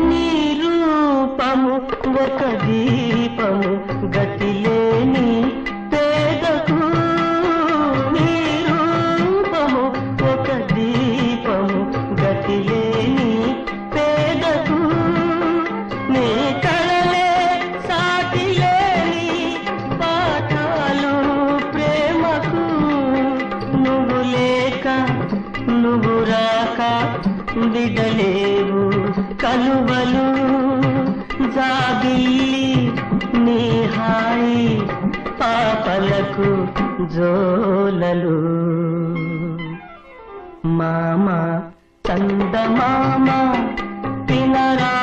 నీ రూపము ఒక దీపము గతిలేని పేదకు, నీ రూపము ఒక దీపము గతిలేని పేదకు, నీ కళలే సాటి లేని పాఠాలు ప్రేమకు. నువ్వు లేక నువ్వు రాక విడలేవు కలువలు, జాబిల్లి నీ హాయి పాపలకు జోలలు. మామ చందమామ తినరా